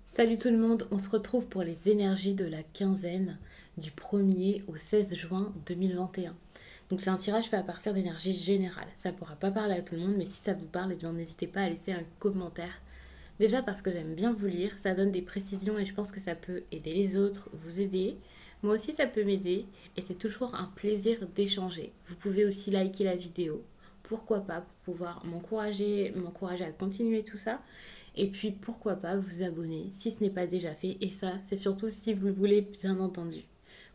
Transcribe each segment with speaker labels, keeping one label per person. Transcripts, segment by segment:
Speaker 1: Salut tout le monde, on se retrouve pour les énergies de la quinzaine du 1er au 16 juin 2021. Donc c'est un tirage fait à partir d'énergie générale. Ça ne pourra pas parler à tout le monde, mais si ça vous parle, eh bien n'hésitez pas à laisser un commentaire. Déjà parce que j'aime bien vous lire, ça donne des précisions et je pense que ça peut aider les autres, vous aider. Moi aussi ça peut m'aider et c'est toujours un plaisir d'échanger. Vous pouvez aussi liker la vidéo, pourquoi pas, pour pouvoir m'encourager à continuer tout ça. Et puis pourquoi pas vous abonner si ce n'est pas déjà fait. Et ça, c'est surtout si vous le voulez, bien entendu.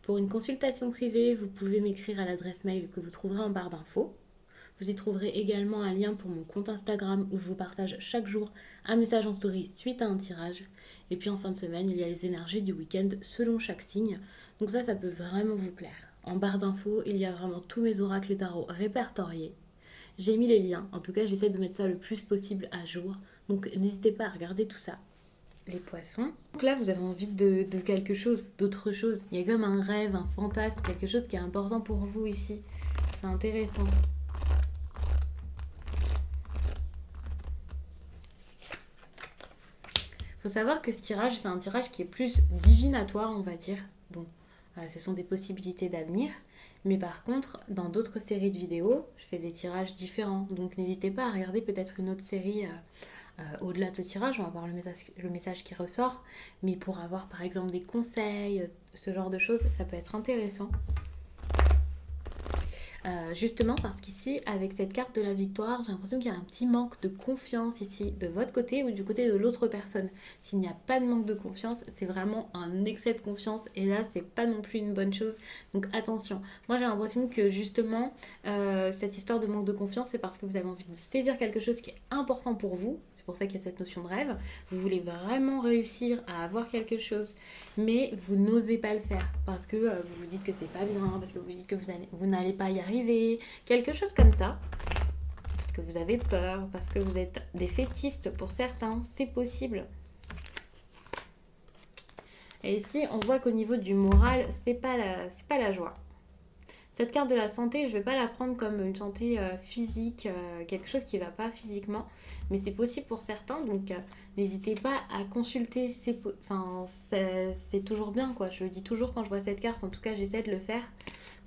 Speaker 1: Pour une consultation privée, vous pouvez m'écrire à l'adresse mail que vous trouverez en barre d'infos. Vous y trouverez également un lien pour mon compte Instagram où je vous partage chaque jour un message en story suite à un tirage. Et puis en fin de semaine, il y a les énergies du week-end selon chaque signe. Donc ça peut vraiment vous plaire. En barre d'infos, il y a vraiment tous mes oracles et tarots répertoriés. J'ai mis les liens, en tout cas j'essaie de mettre ça le plus possible à jour. Donc n'hésitez pas à regarder tout ça. Les poissons. Donc là vous avez envie de quelque chose, d'autre chose. Il y a comme un rêve, un fantasme, quelque chose qui est important pour vous ici. C'est intéressant. Il faut savoir que ce tirage, c'est un tirage qui est plus divinatoire, on va dire. Bon, ce sont des possibilités d'avenir. Mais par contre, dans d'autres séries de vidéos, je fais des tirages différents. Donc n'hésitez pas à regarder peut-être une autre série au-delà de ce tirage. On va voir le message qui ressort. Mais pour avoir par exemple des conseils, ce genre de choses, ça peut être intéressant. Justement parce qu'ici, avec cette carte de la victoire, j'ai l'impression qu'il y a un petit manque de confiance ici, de votre côté ou du côté de l'autre personne. S'il n'y a pas de manque de confiance, c'est vraiment un excès de confiance et là, c'est pas non plus une bonne chose. Donc attention. Moi, j'ai l'impression que justement, cette histoire de manque de confiance, c'est parce que vous avez envie de saisir quelque chose qui est important pour vous. C'est pour ça qu'il y a cette notion de rêve. Vous voulez vraiment réussir à avoir quelque chose, mais vous n'osez pas le faire parce que vous vous dites que c'est pas bien, parce que vous dites que vous n'allez pas y arriver, quelque chose comme ça. Parce que vous avez peur, parce que vous êtes des fétistes pour certains, c'est possible. Et ici, on voit qu'au niveau du moral, c'est pas la joie. Cette carte de la santé, je ne vais pas la prendre comme une santé physique, quelque chose qui ne va pas physiquement, mais c'est possible pour certains, donc n'hésitez pas à consulter, c'est toujours bien, quoi. Je le dis toujours quand je vois cette carte, en tout cas j'essaie de le faire,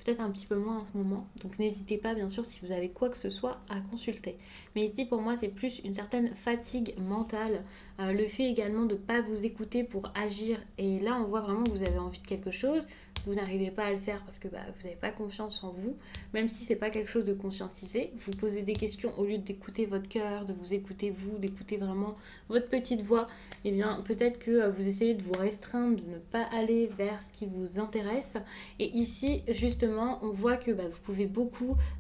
Speaker 1: peut-être un petit peu moins en ce moment, donc n'hésitez pas bien sûr si vous avez quoi que ce soit à consulter. Mais ici pour moi c'est plus une certaine fatigue mentale, le fait également de ne pas vous écouter pour agir, et là on voit vraiment que vous avez envie de quelque chose, vous n'arrivez pas à le faire parce que vous n'avez pas confiance en vous, même si c'est pas quelque chose de conscientisé, vous posez des questions au lieu d'écouter votre cœur, de vous écouter vous, d'écouter vraiment votre petite voix, et bien peut-être que vous essayez de vous restreindre, de ne pas aller vers ce qui vous intéresse. Et ici justement on voit que vous pouvez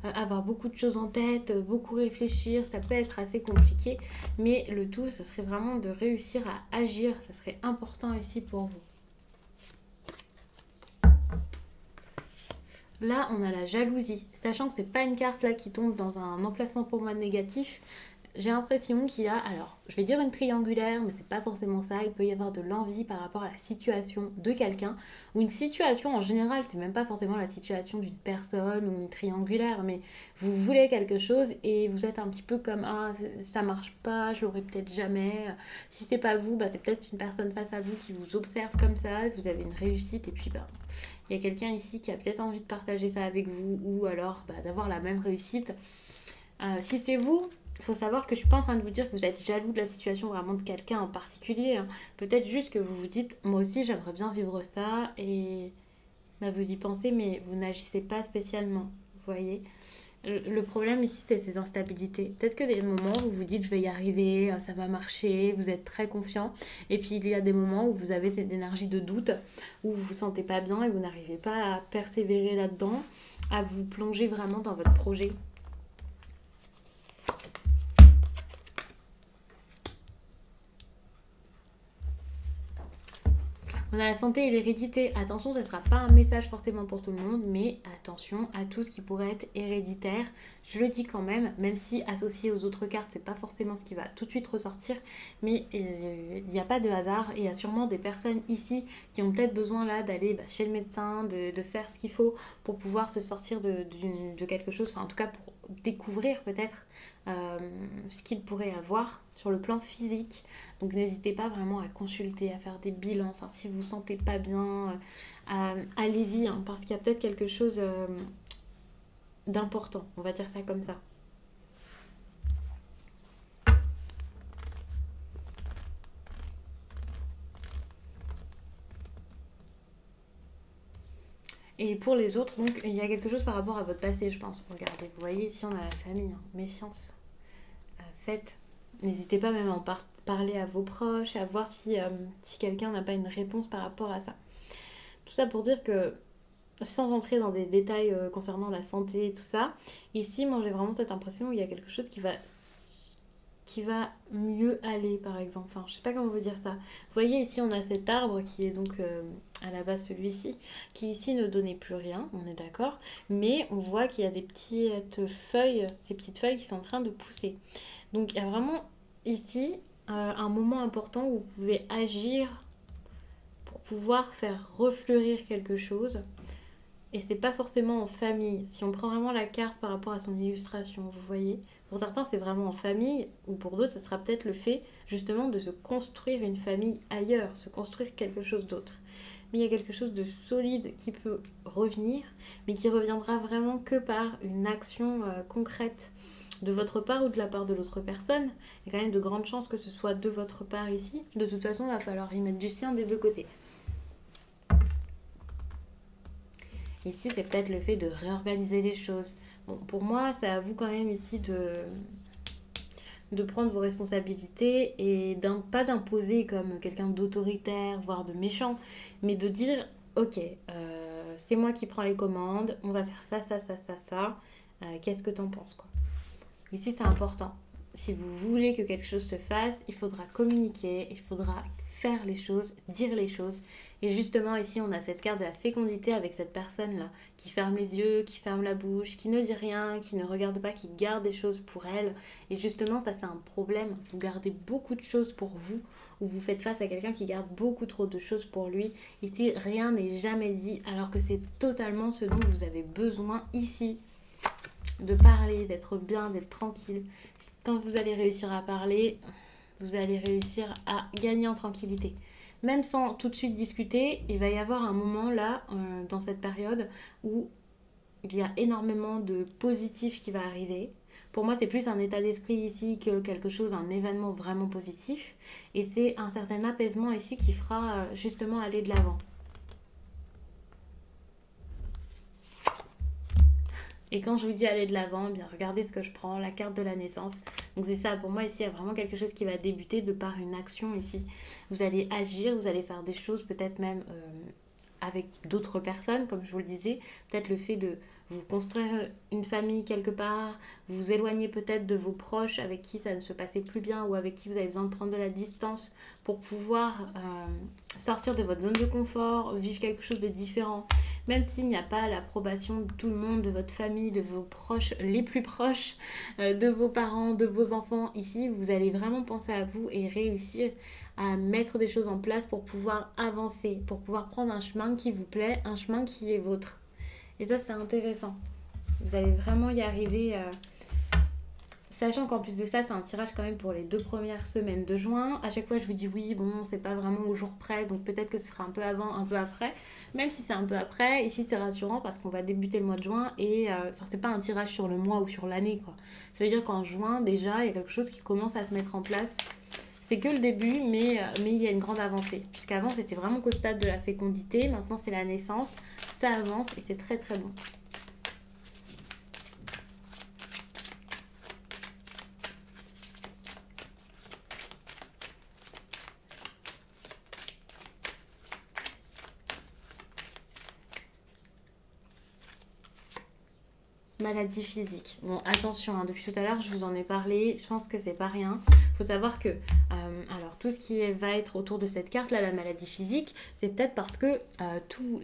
Speaker 1: avoir beaucoup de choses en tête, beaucoup réfléchir, ça peut être assez compliqué, mais le tout ça serait vraiment de réussir à agir, ça serait important ici pour vous. Là, on a la jalousie, sachant que c'est pas une carte là qui tombe dans un emplacement pour moi négatif. J'ai l'impression qu'il y a, alors je vais dire une triangulaire, mais c'est pas forcément ça. Il peut y avoir de l'envie par rapport à la situation de quelqu'un, ou une situation en général, c'est même pas forcément la situation d'une personne ou une triangulaire, mais vous voulez quelque chose et vous êtes un petit peu comme ah ça marche pas, je l'aurai peut-être jamais. Si c'est pas vous, c'est peut-être une personne face à vous qui vous observe comme ça, vous avez une réussite et puis il y a quelqu'un ici qui a peut-être envie de partager ça avec vous ou alors d'avoir la même réussite. Si c'est vous, il faut savoir que je suis pas en train de vous dire que vous êtes jaloux de la situation vraiment de quelqu'un en particulier. Hein. Peut-être juste que vous vous dites, moi aussi j'aimerais bien vivre ça et vous y pensez mais vous n'agissez pas spécialement. Vous voyez ? Le problème ici, c'est ces instabilités. Peut-être que des moments où vous vous dites je vais y arriver, ça va marcher, vous êtes très confiant. Et puis il y a des moments où vous avez cette énergie de doute, où vous vous sentez pas bien et vous n'arrivez pas à persévérer là-dedans, à vous plonger vraiment dans votre projet. On a la santé et l'hérédité. Attention, ce ne sera pas un message forcément pour tout le monde, mais attention à tout ce qui pourrait être héréditaire. Je le dis quand même si associé aux autres cartes, c'est pas forcément ce qui va tout de suite ressortir, mais il n'y a pas de hasard. Et il y a sûrement des personnes ici qui ont peut-être besoin là d'aller chez le médecin, de faire ce qu'il faut pour pouvoir se sortir de quelque chose, enfin en tout cas pour découvrir peut-être ce qu'il pourrait avoir sur le plan physique. Donc n'hésitez pas vraiment à consulter, à faire des bilans. Enfin, si vous ne vous sentez pas bien, allez-y, hein, parce qu'il y a peut-être quelque chose d'important, on va dire ça comme ça. Et pour les autres, donc, il y a quelque chose par rapport à votre passé, je pense. Regardez, vous voyez, ici, on a la famille, hein, méfiance, faites. N'hésitez pas même à en parler à vos proches, à voir si quelqu'un n'a pas une réponse par rapport à ça. Tout ça pour dire que, sans entrer dans des détails concernant la santé et tout ça, ici, moi, j'ai vraiment cette impression où il y a quelque chose qui va mieux aller, par exemple. Enfin, je sais pas comment vous dire ça. Vous voyez, ici, on a cet arbre qui est donc à la base celui-ci, qui ici ne donnait plus rien, on est d'accord, mais on voit qu'il y a des petites feuilles, ces petites feuilles qui sont en train de pousser. Donc, il y a vraiment ici un moment important où vous pouvez agir pour pouvoir faire refleurir quelque chose. Et c'est pas forcément en famille. Si on prend vraiment la carte par rapport à son illustration, vous voyez, pour certains c'est vraiment en famille, ou pour d'autres ce sera peut-être le fait justement de se construire une famille ailleurs, se construire quelque chose d'autre. Mais il y a quelque chose de solide qui peut revenir, mais qui reviendra vraiment que par une action concrète de votre part ou de la part de l'autre personne. Il y a quand même de grandes chances que ce soit de votre part ici. De toute façon, il va falloir y mettre du sien des deux côtés. Ici, c'est peut-être le fait de réorganiser les choses. Bon, pour moi, c'est à vous quand même ici de prendre vos responsabilités et pas d'imposer comme quelqu'un d'autoritaire, voire de méchant, mais de dire, ok, c'est moi qui prends les commandes, on va faire ça, ça, ça, ça, ça. Qu'est-ce que t'en penses, quoi? Ici, c'est important. Si vous voulez que quelque chose se fasse, il faudra communiquer, il faudra faire les choses, dire les choses. Et justement, ici, on a cette carte de la fécondité avec cette personne-là qui ferme les yeux, qui ferme la bouche, qui ne dit rien, qui ne regarde pas, qui garde des choses pour elle. Et justement, ça, c'est un problème. Vous gardez beaucoup de choses pour vous, ou vous faites face à quelqu'un qui garde beaucoup trop de choses pour lui. Ici, rien n'est jamais dit, alors que c'est totalement ce dont vous avez besoin ici. De parler, d'être bien, d'être tranquille. Quand vous allez réussir à parler, vous allez réussir à gagner en tranquillité. Même sans tout de suite discuter, il va y avoir un moment là, dans cette période, où il y a énormément de positif qui va arriver. Pour moi, c'est plus un état d'esprit ici que quelque chose, un événement vraiment positif. Et c'est un certain apaisement ici qui fera justement aller de l'avant. Et quand je vous dis aller de l'avant, bien regardez ce que je prends, la carte de la naissance. Donc c'est ça, pour moi ici, il y a vraiment quelque chose qui va débuter de par une action ici. Vous allez agir, vous allez faire des choses peut-être même avec d'autres personnes, comme je vous le disais. Peut-être le fait de vous construire une famille quelque part, vous éloigner peut-être de vos proches avec qui ça ne se passait plus bien ou avec qui vous avez besoin de prendre de la distance pour pouvoir sortir de votre zone de confort, vivre quelque chose de différent. Même s'il n'y a pas l'approbation de tout le monde, de votre famille, de vos proches, les plus proches, de vos parents, de vos enfants, ici, vous allez vraiment penser à vous et réussir à mettre des choses en place pour pouvoir avancer, pour pouvoir prendre un chemin qui vous plaît, un chemin qui est vôtre. Et ça, c'est intéressant. Vous allez vraiment y arriver, sachant qu'en plus de ça, c'est un tirage quand même pour les 2 premières semaines de juin. À chaque fois, je vous dis oui, bon, c'est pas vraiment au jour près, donc peut-être que ce sera un peu avant, un peu après. Même si c'est un peu après, ici c'est rassurant parce qu'on va débuter le mois de juin et c'est pas un tirage sur le mois ou sur l'année, quoi. Ça veut dire qu'en juin, déjà, il y a quelque chose qui commence à se mettre en place. C'est que le début, mais il y a une grande avancée. Puisqu'avant, c'était vraiment qu'au stade de la fécondité. Maintenant, c'est la naissance. Ça avance et c'est très très bon. Maladie physique. Bon, attention, hein, depuis tout à l'heure, je vous en ai parlé. Je pense que c'est pas rien. Il faut savoir que alors tout ce qui va être autour de cette carte là, la maladie physique, c'est peut-être parce que tout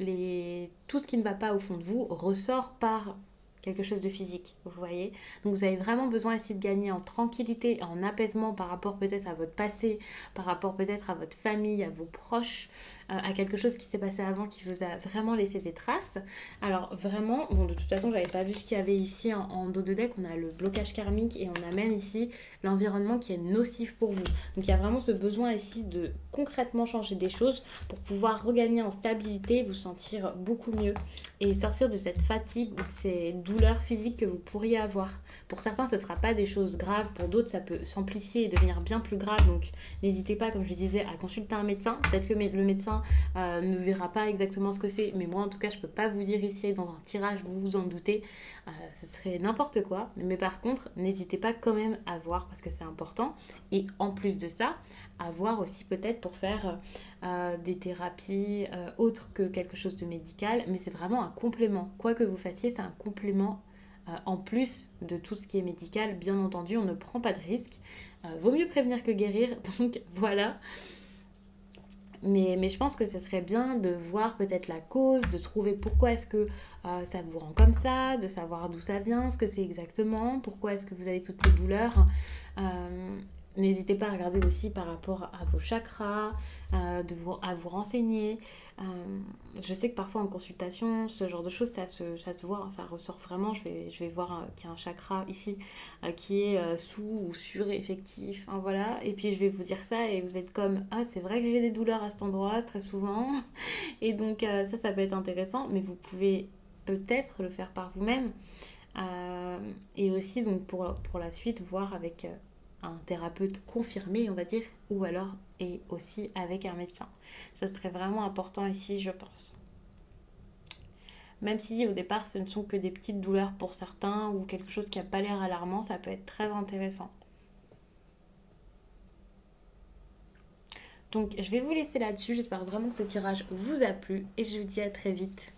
Speaker 1: ce qui ne va pas au fond de vous ressort par quelque chose de physique, vous voyez. Donc vous avez vraiment besoin ici de gagner en tranquillité, en apaisement par rapport peut-être à votre passé, par rapport peut-être à votre famille, à vos proches, à quelque chose qui s'est passé avant qui vous a vraiment laissé des traces. Alors vraiment, bon de toute façon j'avais pas vu ce qu'il y avait ici en dos de deck, on a le blocage karmique et on a même ici l'environnement qui est nocif pour vous. Donc il y a vraiment ce besoin ici de concrètement changer des choses pour pouvoir regagner en stabilité, vous sentir beaucoup mieux et sortir de cette fatigue ou de ces douleurs physiques que vous pourriez avoir. Pour certains, ce ne sera pas des choses graves, pour d'autres, ça peut s'amplifier et devenir bien plus grave. Donc n'hésitez pas, comme je disais, à consulter un médecin. Peut-être que le médecin ne verra pas exactement ce que c'est, mais moi en tout cas, je ne peux pas vous dire ici dans un tirage, vous vous en doutez, ce serait n'importe quoi. Mais par contre, n'hésitez pas quand même à voir parce que c'est important. Et en plus de ça, à voir aussi peut-être pour faire des thérapies autres que quelque chose de médical, mais c'est vraiment un complément. Quoi que vous fassiez, c'est un complément en plus de tout ce qui est médical. Bien entendu, on ne prend pas de risque. Vaut mieux prévenir que guérir, donc voilà. Mais je pense que ce serait bien de voir peut-être la cause, de trouver pourquoi est-ce que ça vous rend comme ça, de savoir d'où ça vient, ce que c'est exactement, pourquoi est-ce que vous avez toutes ces douleurs. N'hésitez pas à regarder aussi par rapport à vos chakras, à vous renseigner. Je sais que parfois en consultation, ce genre de choses, ça te voit, ça ressort vraiment. Je vais voir qu'il y a un chakra ici qui est sous ou sur-effectif. Hein, voilà. Et puis je vais vous dire ça et vous êtes comme, ah c'est vrai que j'ai des douleurs à cet endroit très souvent. Et donc ça peut être intéressant, mais vous pouvez peut-être le faire par vous-même. Et aussi donc pour la suite, voir avec un thérapeute confirmé, on va dire, ou alors et aussi avec un médecin. Ça serait vraiment important ici, je pense. Même si au départ ce ne sont que des petites douleurs pour certains ou quelque chose qui n'a pas l'air alarmant, ça peut être très intéressant. Donc je vais vous laisser là-dessus, j'espère vraiment que ce tirage vous a plu et je vous dis à très vite.